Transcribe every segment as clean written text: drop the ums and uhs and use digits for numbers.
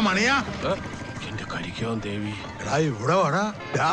മണിയാ എന്റെ കരിക്കോ ദേവി. എടാ ഇവിടെ വാടാ.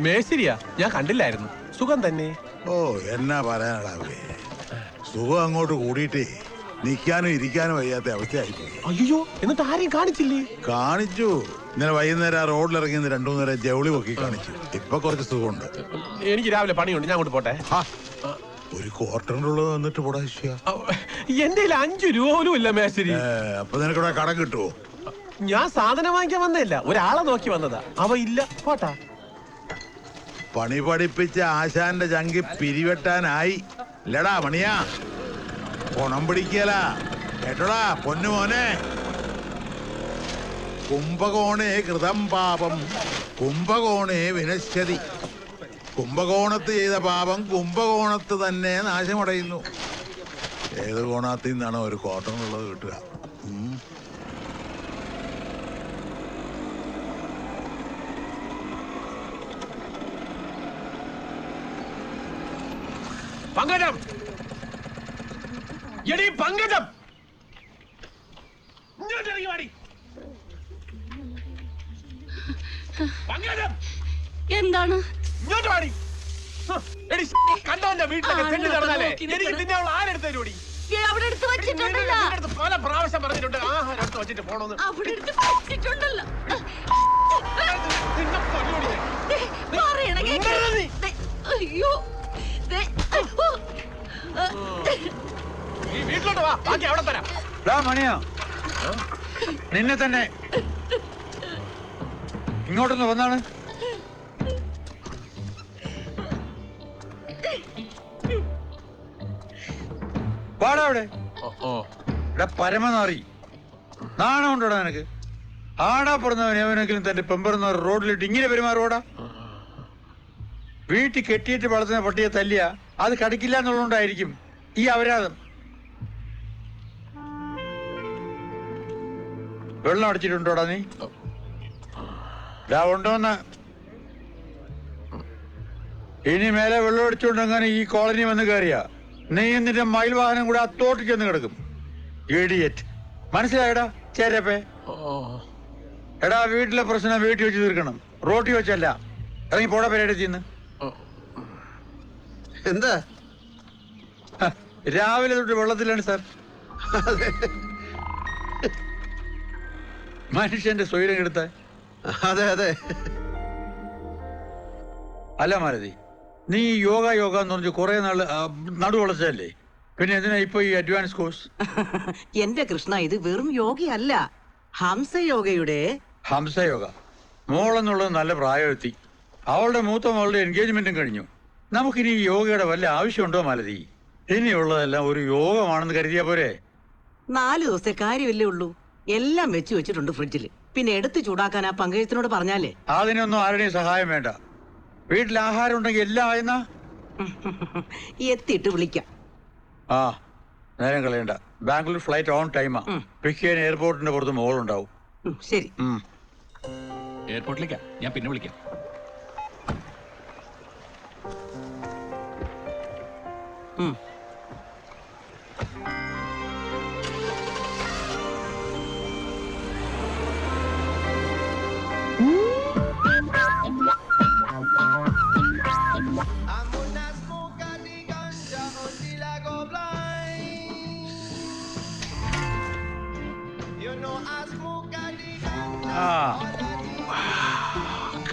മേശരിയാ, ഞാൻ കണ്ടില്ലായിരുന്നു. സുഖം തന്നെ. ഓ എന്നാ പറയാനടാവേ, സുഖം അങ്ങോട്ട് കൂടിയിട്ടേ നിൽക്കാനും ഇരിക്കാനും വയ്യാത്ത അവസ്ഥയായിപ്പോയി. അയ്യോ, എന്നിട്ട് ആരെയും കാണിച്ചില്ലേ? കാണിച്ചു. ഇന്നലെ വൈകുന്നേരം ആ റോഡിലിറങ്ങി 2-3 നേരം ജൗളി പൊക്കി കാണിച്ചു. ഇപ്പൊ കുറച്ച് സുഖമുണ്ട്. എനിക്ക് രാവിലെ പണിയുണ്ട്, ഞാൻ അങ്ങോട്ട് പോട്ടെ. ഒരു ക്വാർട്ടറിനുള്ളത് വന്നിട്ട് പോടാ. എന്റെ 5 രൂപ പോലും ഇല്ല മേശരി. അപ്പൊ നിനക്കിവിടെ കടം കിട്ടുവോ? ഞാൻ സാധനം വാങ്ങിക്കാൻ വന്നതല്ല, ഒരാളെ നോക്കി വന്നതാ. അവ ഇല്ല, പോട്ടാ. പണി പഠിപ്പിച്ച ആശാന്റെ ചങ്കി പിരിവെട്ടാനായി ഇല്ലടാ മണിയാ. പണം പിടിക്കല കേട്ടോടാ പൊന്നു മോനെ. കുംഭകോണേ കൃതം പാപം കുംഭകോണേ വിനശ്യതി. കുംഭകോണത്ത് ചെയ്ത പാപം കുംഭകോണത്ത് തന്നെ നാശമടയുന്നു. ഏത് കോണത്തിൽ നിന്നാണ് ഒരു കോട്ടനുള്ളത് കിട്ടുക? പങ്കജം, എടീ പങ്കജം, ഇങ്ങോട്ട് ഇറങ്ങി വാടി. പങ്കജം, എന്താണ്? ഇങ്ങോട്ട് വാടി. എടീ കണ്ടവന്റെ വീട്ടിലൊക്കെ തെണ്ടി നടന്നാലേ എനിക്ക് നിന്നെ അവൾ ആരെടുത്ത് തരുമോടി? അവിടെ എടുത്ത് വെച്ചിട്ടുണ്ടല്ലോ. പല പ്രാവശ്യം പറഞ്ഞിട്ടുണ്ട് ആഹാരം എടുത്ത് വെച്ചിട്ട് പോണോന്ന്. അവിടെ എടുത്ത് വെച്ചിട്ടുണ്ടല്ലോ. നിന്നെ കൊല്ലുമോടി ഞാൻ. പറയണ കേക്ക്. അയ്യോ, നീ വീട്ടിലോട്ട് വാ, ബാക്കി അവിടെ തരാം. മണിയാ, നിന്നെ തന്നെ ഇങ്ങോട്ടൊന്ന് വന്നാണ്. പാടാ അവിടെ. ഇവിടെ പരമനാറി നാണം ഉണ്ടോടാ നിനക്ക്? ആടാ പറഞ്ഞവൻ എവനെങ്കിലും തന്റെ പെമ്പറുന്ന റോഡിലിട്ട് ഇങ്ങനെ പെരുമാറോടാ. വീട്ടിൽ കെട്ടിയിട്ട് വളർത്തുന്ന പട്ടിയെ തല്ലിയ അത് കടിക്കില്ല എന്നുള്ളതുകൊണ്ടായിരിക്കും ഈ അപരാധം. വെള്ളം അടിച്ചിട്ടുണ്ടോടാ നീ? ഉണ്ടോന്ന്. ഇനി മേലെ വെള്ളം അടിച്ചുകൊണ്ടെങ്ങനെ ഈ കോളനി വന്ന് കയറിയ നീ എന്നിട്ട് മയിൽ വാഹനം കൂടെ ആ തോട്ടിൽ ചെന്ന് കിടക്കും. ഇഡിയറ്റ്. മനസ്സിലായടാ ചേരപ്പേ? എടാ, വീട്ടിലെ പ്രശ്നം വീട്ടിൽ വെച്ച് തീർക്കണം, റോട്ടി വെച്ചല്ല. ഇറങ്ങി പോടാ പേരെടുത്ത് തിന്ന്. എന്താ രാവിലെ തൊട്ട് വെള്ളത്തിലാണ് സാർ. മനുഷ്യന്റെ സ്വൈരം എടുത്ത. അതെ അതെ. അല്ല മാലതി, നീ യോഗ എന്ന് പറഞ്ഞ് കുറെ നാള് നടുവളച്ചല്ലേ, പിന്നെ എന്തിനാ ഇപ്പൊ ഈ അഡ്വാൻസ് കോഴ്സ്? എന്റെ കൃഷ്ണ, ഇത് വെറും യോഗയല്ല, ഹംസയോഗയുടെ. ഹംസയോഗ മോളെന്നുള്ളത് നല്ല പ്രായമെത്തി. അവളുടെ മൂത്ത മോളുടെ എൻഗേജ്മെന്റും കഴിഞ്ഞു. നമുക്കിനി ഈ യോഗയുടെ വല്ല ആവശ്യമുണ്ടോ മാലതി? ഇനിയുള്ളതെല്ലാം ഒരു യോഗമാണെന്ന് കരുതിയാ പോരെ? 4 ദിവസത്തെ കാര്യമല്ലേ ഉള്ളൂ. എല്ലാം വെച്ചിട്ടുണ്ട് ഫ്രിഡ്ജില്. പിന്നെ എടുത്ത് ചൂടാക്കാൻ ആ പങ്കജത്തിനോട് പറഞ്ഞാലേ. അതിനൊന്നും ആരുടെയും സഹായം വേണ്ട. വീട്ടിൽ ആഹാരം ഉണ്ടെങ്കിൽ എല്ലാം ആയെന്നാ. എത്തിയിട്ട് വിളിക്കാം. ആ, നേരം കളയണ്ട. ബാംഗ്ലൂർ ഫ്ലൈറ്റ് ഓൺ ടൈമാ. പിക്ക് ചെയ്യാൻ എയർപോർട്ടിന്റെ പുറത്ത് മോളുണ്ടാവും. ശരി. എയർപോർട്ടിലേക്കാ, ഞാൻ പിന്നെ വിളിക്കാം.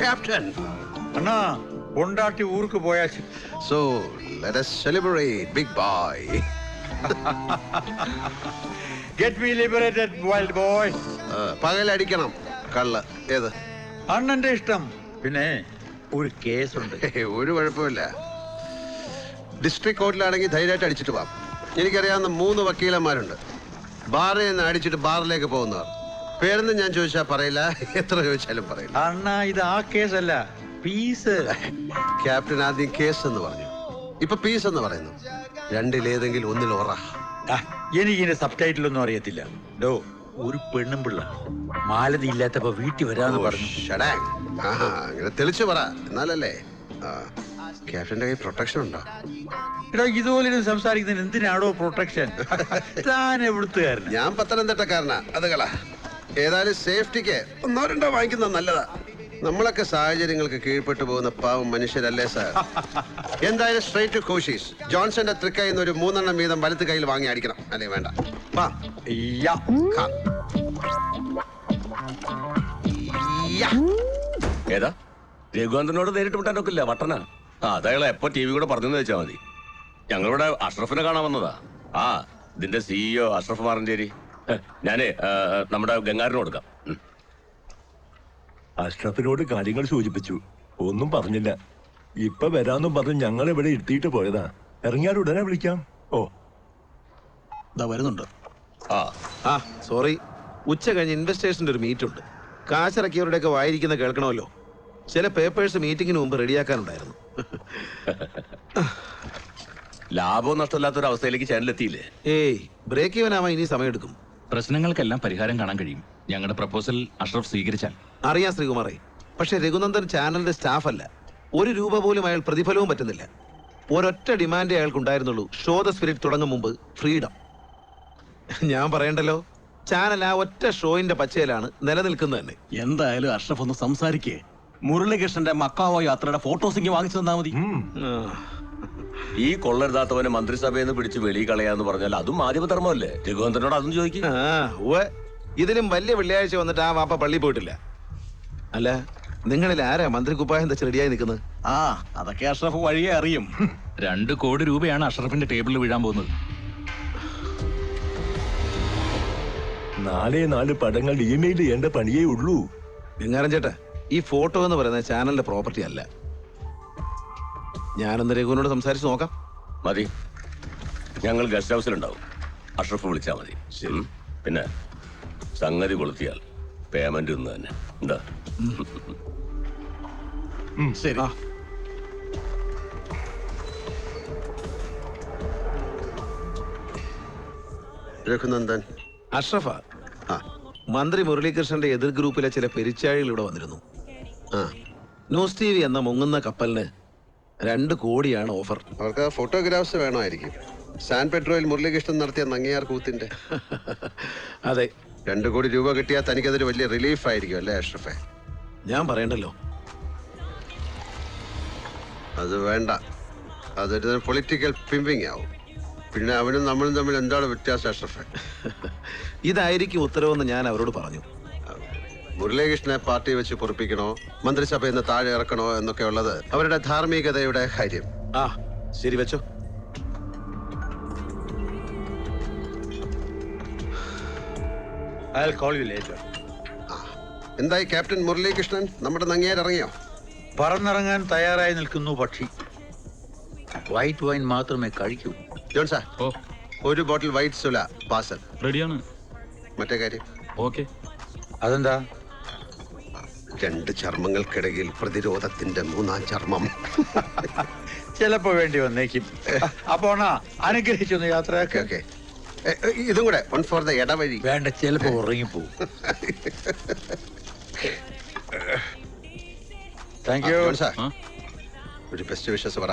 Captain. അണ്ണാ, കൊണ്ടാട്ടി ഊർക്ക് പോയാ. So let us celebrate, big boy. Get me liberated, wild boy. പകലടിക്കണം കള്ള. ഏത്? അണ്ണന്റെ ഇഷ്ടം. പിന്നെ ഒരു കേസുണ്ട്. ഒരു കുഴപ്പമില്ല. ഡിസ്ട്രിക്ട് കോർട്ടിലാണെങ്കിൽ ധൈര്യമായിട്ട് അടിച്ചിട്ട് പോവാം. എനിക്കറിയാവുന്ന 3 വക്കീലന്മാരുണ്ട്. ബാറിൽ നിന്ന് അടിച്ചിട്ട് ബാറിലേക്ക് പോകുന്നവർ. പേരൊന്നും ഞാൻ ചോദിച്ചാൽ പറയില്ല, എത്ര ചോദിച്ചാലും പറയില്ല. അണ്ണാ, ഇത് ആ കേസല്ല, പീസ്. ക്യാപ്റ്റൻ ആദ്യം കേസ് എന്ന് പറഞ്ഞു, ഇപ്പൊ പീസ് എന്ന് പറയുന്നു. രണ്ടിലേതെങ്കിലും ഒന്നിൽ ഓറ. എനിക്കിന്റെ സബ് ടൈറ്റിൽ ഒന്നും അറിയത്തില്ല. ഡോ, ഒരു പെണ്ണും പിള്ള മാലതി ഇല്ലാത്തപ്പോ വീട്ടിൽ വരാന്ന് പറഞ്ഞു. അങ്ങനെ തെളിച്ചു പറ, എന്നാലല്ലേ. ക്യാപ്റ്റന്റെ കൈ പ്രൊട്ടക്ഷൻ ഉണ്ടോ? എടോ, ഇതുപോലെ സംസാരിക്കുന്നതിന് എന്തിനാണോ പ്രൊട്ടക്ഷൻ? താൻ എവിടുത്തുകാരൻ? ഞാൻ പത്തനംതിട്ടക്കാരനാ. അത് കള. ഏതായാലും സേഫ്റ്റിക്ക് ഒന്നോ രണ്ടോ വാങ്ങിക്കുന്നത് നല്ലതാ. നമ്മളൊക്കെ സാഹചര്യങ്ങൾക്ക് കീഴ്പ്പെട്ടു പോകുന്ന പാവം മനുഷ്യരല്ലേ സാർ? എന്തായാലും സ്ട്രേറ്റ് ടു കോശീസ്. ജോൺസന്റെ തൃക്കൈയിൽ നിന്ന് ഒരു 3 എണ്ണം വീതം വലത്ത് കയ്യിൽ വാങ്ങി അടിക്കണം. അല്ലേ വേണ്ട. വാ. യാ. ഖാ. യാ. ഏതാ രഘുവന്തനോട് നേരിട്ട് വിട്ടാനൊക്കില്ല വട്ടന. അതയാളെ എപ്പോ ടി വി കൂടെ പറഞ്ഞെന്ന് വെച്ചാ മതി. ഞങ്ങളിവിടെ അഷ്റഫിനെ കാണാൻ വന്നതാ. ആ ഇതിന്റെ CEO അഷ്റഫ് മാറഞ്ചേരി. ഞാനേ നമ്മുടെ ഗംഗാറിന് കൊടുക്കാം. അഷ്റഫിനോട് കാര്യങ്ങൾ സൂചിപ്പിച്ചു, ഒന്നും പറഞ്ഞില്ല. ഇപ്പൊ വരാന്നും പറഞ്ഞ് ഞങ്ങൾ ഇവിടെ ഇരുത്തിയിട്ട് പോയതാ. ഇറങ്ങിയാൽ ഉടനെ വിളിക്കാം. ഓ വരുന്നുണ്ട്. ആ സോറി, ഉച്ച കഴിഞ്ഞ് ഇൻവെസ്റ്റേഴ്സിന്റെ ഒരു മീറ്റ് ഉണ്ട്. കാശിറക്കിയവരുടെയൊക്കെ വായിരിക്കുന്ന കേൾക്കണമല്ലോ. ചില പേപ്പേഴ്സ് മീറ്റിംഗിന് മുമ്പ് റെഡിയാക്കാനുണ്ടായിരുന്നു. ലാഭവും നഷ്ടമില്ലാത്തൊരു അവസ്ഥയിലേക്ക് ചാനലെത്തിയില്ലേ? ഏയ്, ബ്രേക്ക് ചെയ്യാനാവാൻ ഇനി സമയമെടുക്കും. പ്രശ്നങ്ങൾക്കെല്ലാം പരിഹാരം കാണാൻ കഴിയും. ഞങ്ങളുടെ പ്രപ്പോസൽ അഷ്റഫ് സ്വീകരിച്ചാൽ. അറിയാം ശ്രീകുമാറേ, പക്ഷെ രഘുനന്ദൻ ചാനലിന്റെ സ്റ്റാഫ് അല്ല. 1 രൂപ പോലും അയാൾ പ്രതിഫലവും പറ്റുന്നില്ല. ഒരൊറ്റ ഡിമാൻഡേ അയാൾക്കുണ്ടായിരുന്നുള്ളൂ. ഷോ ദ സ്പിരിറ്റ് തുടങ്ങും മുമ്പ് ഫ്രീഡം. ഞാൻ പറയണ്ടല്ലോ, ചാനൽ ആ ഒറ്റ ഷോയിന്റെ പച്ചയിലാണ് നിലനിൽക്കുന്നത് തന്നെ. എന്തായാലും അഷ്റഫ് ഒന്ന് സംസാരിക്കേ. മുരളികൃഷ്ണന്റെ മക്കാവോ യാത്രയുടെ ഫോട്ടോസിങ് വാങ്ങിച്ചു തന്നാ മതി. ഈ കൊള്ളരുതാത്തവനെ മന്ത്രിസഭയിൽ നിന്ന് പിടിച്ച് വെളി കളയാന്ന് പറഞ്ഞാൽ അതും മാധ്യമധർമ്മമല്ലേ? രഘുവന്തനോട് അതും ചോദിക്കും. ഇതിലും വലിയ വെള്ളിയാഴ്ച വന്നിട്ട് ആ വാപ്പ പള്ളി പോയിട്ടില്ല. അല്ല, നിങ്ങളിൽ ആരാ മന്ത്രി കുപ്പായം വെച്ച് റെഡിയായി നിൽക്കുന്നത്? അതൊക്കെ അഷ്റഫ് വഴിയെ അറിയും. 2 കോടി രൂപയാണ് അഷ്റഫിന്റെ ടേബിളിൽ വീഴാൻ പോകുന്നത്. 4 പടങ്ങൾ ഇമെയിൽ ചെയ്യേണ്ട പണിയേ ഉള്ളൂ. ഗംഗാരൻ ചേട്ടാ, ഈ ഫോട്ടോ എന്ന് പറയുന്നത് ചാനലിന്റെ പ്രോപ്പർട്ടി അല്ല. ഞാനൊന്ന് രഘുവിനോട് സംസാരിച്ച് നോക്കാം. മതി, ഞങ്ങൾ ഗസ്റ്റ് ഹൗസിലുണ്ടാവും. അഷ്റഫ് വിളിച്ചാൽ മതി. പിന്നെ സംഗതി കൊളുത്തിയാൽ പേയ്മെന്റ് ഇന്ന് തന്നെ. എന്താ? ശരി. രഘുനന്ദൻ. അഷ്റഫ, ആ മന്ത്രി മുരളീകൃഷ്ണന്റെ എതിർ ഗ്രൂപ്പിലെ ചില പെരിച്ചാഴികൾ ഇവിടെ വന്നിരുന്നു. ന്യൂസ് TV എന്ന മുങ്ങുന്ന കപ്പലിന് 2 കോടിയാണ് ഓഫർ. അവർക്ക് ഫോട്ടോഗ്രാഫ്സ് വേണമായിരിക്കും. സാൻ പെട്രോയിൽ മുരളീകൃഷ്ണൻ നടത്തിയ നങ്ങിയാർ കൂത്തിന്റെ. അതെ, 2 കോടി രൂപ കിട്ടിയാൽ തനിക്കതൊരു വലിയ റിലീഫ് ആയിരിക്കും അല്ലേ അഷ്റഫെ? ഞാൻ പറയണ്ടല്ലോ. അത് വേണ്ട, അതൊരു പൊളിറ്റിക്കൽ പിമ്പിങ് ആവും. പിന്നെ അവനും നമ്മളും തമ്മിൽ എന്താണ് വ്യത്യാസം അഷ്റഫെ? ഇതായിരിക്കും ഉത്തരവെന്ന് ഞാൻ അവരോട് പറഞ്ഞു. മുരളീകൃഷ്ണനെ പാർട്ടി വെച്ച് പൊറപ്പിക്കണോ, മന്ത്രിസഭയിൽ നിന്ന് താഴെ ഇറക്കണോ എന്നൊക്കെ ഉള്ളത് അവരുടെ ധാർമ്മികതയുടെ കാര്യം. ശരി, വെച്ചോ. I'll call you later. എന്തായി ക്യാപ്റ്റൻ മുരളീകൃഷ്ണൻ? നമ്മുടെ നങ്ങിയാർ ഇറങ്ങിയോ? പറന്നിറങ്ങാൻ തയ്യാറായി നിൽക്കുന്നു പക്ഷി. വൈറ്റ് വൈൻ മാത്രമേ കഴിക്കൂ. ജോൺ സാർ, 1 ബോട്ടിൽ വൈറ്റ് സുല പാസൽ. റെഡിയാണ്. മറ്റേ കാര്യം ഓക്കെ. അതെന്താ? 2 ചർമ്മങ്ങൾക്കിടയിൽ പ്രതിരോധത്തിന്റെ 3-ാം ചർമ്മം. ചിലപ്പോ വേണ്ടി വന്നേക്കും. അപ്പോ അനുഗ്രഹിച്ചൊന്ന് യാത്രയാക്കി. ഓക്കെ, ഇതും കൂടെ 1 ഫോർ ദ ഇടവഴി. വേണ്ട, ചിലപ്പോ ഉറങ്ങിപ്പോവും. Thank you. ജോൺ സാർ, ഒരു ബെസ്റ്റ് വിഷസ് പറ.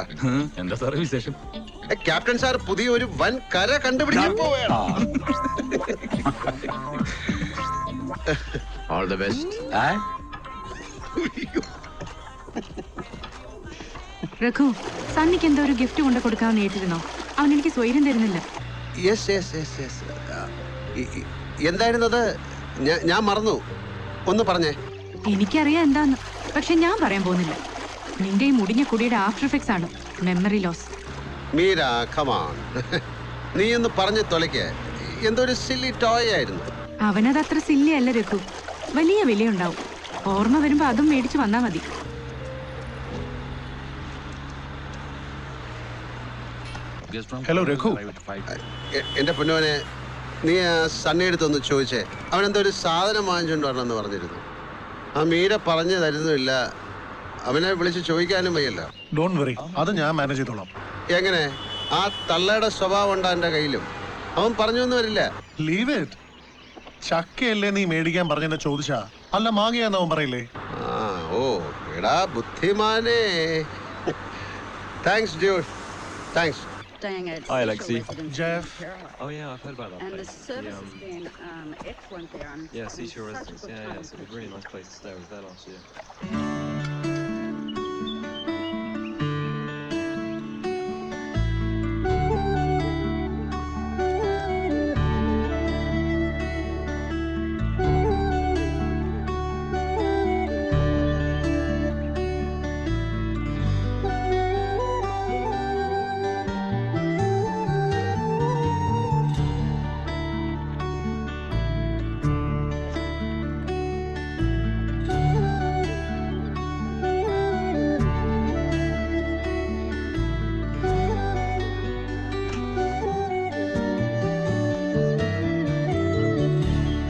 എന്താ സാറേ വിശേഷം? ക്യാപ്റ്റൻ സാർ പുതിയൊരു വൻ കര കണ്ടുപിടിക്കാൻ പോവുകയാണ്. All the best. രഘു, സണ്ണിക്ക് എന്തോ ഒരു ഗിഫ്റ്റ് കൊണ്ട് കൊടുക്കാമെന്ന് ഏറ്റിരുന്നോ? അവൻ എനിക്ക് സ്വൈര്യം തരുന്നില്ല. എന്തായിരുന്നത്? ഞാൻ മറന്നു. ഒന്ന് പറഞ്ഞേ. എനിക്കറിയാം എന്താന്ന്, പക്ഷെ ഞാൻ പറയാൻ പോകുന്നില്ല. നിന്റെ ഈ മുടിഞ്ഞ കുടിയുടെ ആഫ്റ്റർ എഫക്ട്സ് ആണ് മെമ്മറി ലോസ്. മീര, കമാൺ, നീ ഒന്ന് പറഞ്ഞു തൊലയ്ക്ക്. എന്തോ ഒരു സില്ലി ടോയ് ആയിരുന്നു. അവനത് അത്ര സില്ലി അല്ല രഘു, വലിയ വിലയുണ്ടാവും. ഓർമ്മ വരുമ്പോ അതും മേടിച്ചു വന്നാ മതി. ഹലോ രഘു. എന്റെ പൊന്നോനെ, നീ ആ സണ്ണി അടുത്തൊന്ന് ചോദിച്ചേ. അവനെന്തോ ഒരു സാധനം വാങ്ങിച്ചുകൊണ്ട് വരണമെന്ന് പറഞ്ഞിരുന്നു. ആ മീര പറഞ്ഞു തരുന്നില്ല. അവനെ വിളിച്ച് ചോദിക്കാനും വയ്യല്ലോ. ഡോണ്ട് വറി, അത് ഞാൻ മാനേജ് ചെയ്തോളാം. എങ്ങനെ? ആ തള്ളയുടെ സ്വഭാവം ഉണ്ടാ എന്റെ കയ്യിലും. അവൻ പറഞ്ഞു ഒന്നും വരില്ല. Leave it. ചക്കയല്ലേ നീ മേടിക്കാൻ പറഞ്ഞെന്നെ ചോദിച്ചാ, അല്ല മാങ്ങയാന്ന് അവൻ പറയില്ലേ? ഓ എടാ ബുദ്ധിമാനേ. Thanks dude, thanks. staying at Hi, Alexi. Jeff. Oh yeah, I've heard about that And the place. service has been excellent there. I'm Yeah, having Seashore such a Residence. good Yeah, time. yeah, it's a really nice place to stay. I was there last year.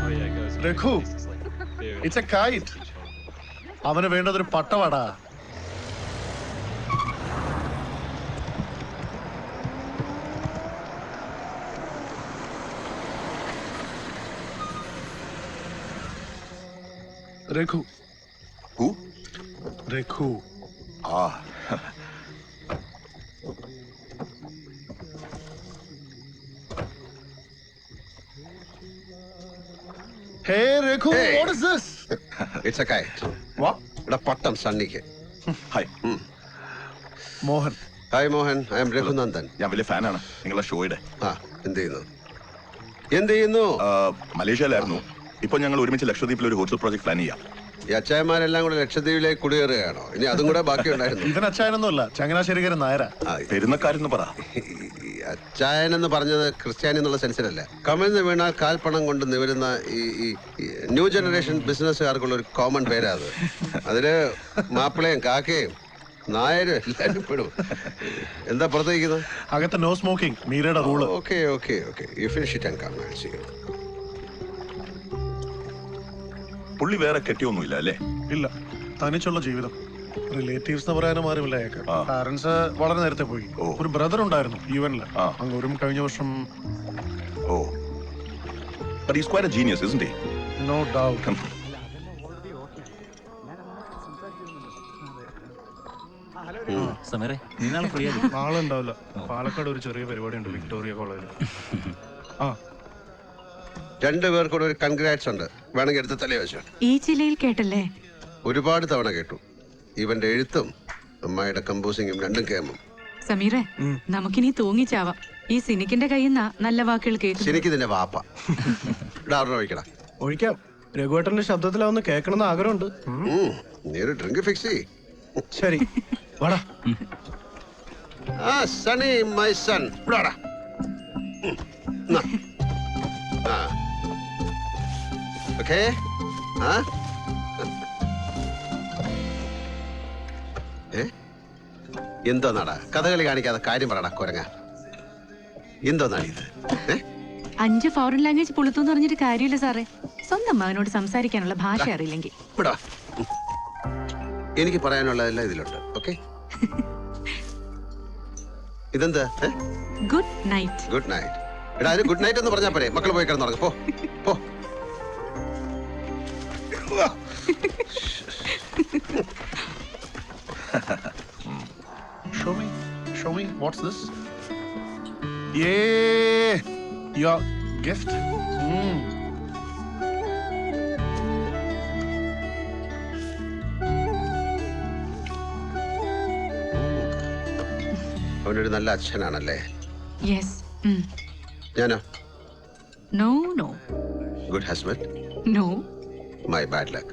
Oh yeah, it goes. Raghu, It's like very- it's a kite. അവന് വേണ്ടതൊരു പട്ടവാടാ. Raghu. Raghu. Hey Raghu, Hey. what is this? It's a kite. What? ഇവിടെ പട്ടം സണ്ണിക്ക്. Hi, Mohan. Hi Mohan, I am Raghunandan. ഞാൻ വലിയ ഫാനാണ് നിങ്ങളുടെ ഷോയുടെ. ആ, എന്ത് ചെയ്യുന്നു? എന്ത് ചെയ്യുന്നു? മലേഷ്യയിലായിരുന്നു. ഇപ്പൊ ഞങ്ങൾ ഒരുമിച്ച് ലക്ഷദ്വീപിൽ ഒരു ഹോട്ടൽ പ്രോജക്ട് പ്ലാൻ ചെയ്യാം. ഈ അച്ചായന്മാരെല്ലാം കൂടെ ലക്ഷദ്വീപിലേക്ക് കുടിയേറുകയാണോ? ഇനി അതും കൂടെ ബാക്കി ഉണ്ടായിരുന്നു. ഇവൻ അച്ചായനൊന്നുമല്ല, ചങ്ങനാശ്ശേരിക്കാരൻ നായരാ. പെരുന്നക്കാരെന്ന് പറ. ഈ അച്ചായൻ എന്ന് പറഞ്ഞത് ക്രിസ്ത്യാനി എന്നുള്ള സെൻസിലല്ല. കമിഴ്ന്ന് വീണാൽ കാൽപ്പണം കൊണ്ട് നിവരുന്ന ഈ ന്യൂ ജനറേഷൻ ബിസിനസ്സുകാർക്കുള്ള ഒരു കോമൺ പേരാ അത്. അതില് മാപ്പിളയും കാക്കയും നായരും എല്ലാവരും പെടും. എന്താ പുറത്തേക്കുന്നത്? അകത്ത് നോ സ്മോക്കിംഗ്, മീരയുടെ rule. Okay okay okay, you finish it and come. I will see you. പുള്ളി വേറെ കെട്ടിയൊന്നുമില്ല അല്ലേ? ഇല്ല, തനിച്ചുള്ള ജീവിതം. റിലേറ്റീവ്സ് എന്ന് പറയാനും ആരുമില്ല അയാൾക്ക്. പാരന്റ്സ് വളരെ നേരത്തെ പോയി. ഒരു ബ്രദർ ഉണ്ടായിരുന്നു യുഎനില്. അങ്ങോട്ടും കഴിഞ്ഞ വർഷം. ഓ, but he's quite a genius, isn't he? No doubt. സമീറെ, നീ നാളെ ഫ്രീ ആയി? നാളെ ഉണ്ടാവില്ല, പാലക്കാട് ഒരു ചെറിയ പരിപാടി ഉണ്ട് വിക്ടോറിയ കോളേജിൽ. ആ, രണ്ടുപേർ കൂടെ ഒരു കൺഗ്രാറ്റ്സ് ഉണ്ട്, വേണമെങ്കിൽ എടുത്ത് തലേ വെച്ചോ. ഈ ജില്ലയിൽ കേട്ടല്ലേ? ഒരുപാട് തവണ കേട്ടു. ഇവന്റെ എഴുത്തും അമ്മായിയുടെ കമ്പോസിങ്ങും രണ്ടും കേമും. സമീറെ, നമുക്കിനി തൂങ്ങിച്ചാവാം. ഈ സിനിക്കിന്റെ കയ്യിൽ നിന്നാ നല്ല വാക്കുകൾ കേൾക്കും. ശരിക്കും ഇതിന്റെ വാപ്പ. ഡാറിന് ഒഴിക്കടാ. ഒഴിക്കാം. രഘുവേട്ടന്റെ ശബ്ദത്തിലാവുന്ന കേൾക്കണമെന്ന് ആഗ്രഹമുണ്ട്. നീ ഒരു ഡ്രിങ്ക് ഫിക്സ് ചെയ്. ശരി, വാടാ. ആ സണി മൈ സൺ, ഇവിടാടാ. ഓക്കേ. ആ എന്തോന്നാടാ കഥകളി കാണിക്കാതെ കാര്യം പറയടാ കുരങ്ങ. എന്തോന്നാണ് ഇത്? 5 ഫോറിൻ ലാംഗ്വേജ് പുളുത്തു പറഞ്ഞിട്ട് കാര്യമില്ല സാറേ. സ്വന്തം മകനോട് സംസാരിക്കാനുള്ള ഭാഷ അറിയില്ലെങ്കിൽ. ഇവിടെ വാ. എനിക്ക് പറയാനുള്ളതെല്ലാം ഇതിലുണ്ട്. ഓക്കെ, ഇതെന്താ? Good night. Good night. എടാ, അതിന് ഗുഡ് നൈറ്റ് എന്ന് പറഞ്ഞാൽ പോരെ? മക്കൾ പോയി കിടന്നുറങ്ങ്. പോ പോ. Show me, what's this? Yeah, your gift. അവനൊരു നല്ല അച്ഛനാണല്ലേ? യെസ്. ഞാനോ? No no. Good husband. No. My bad luck.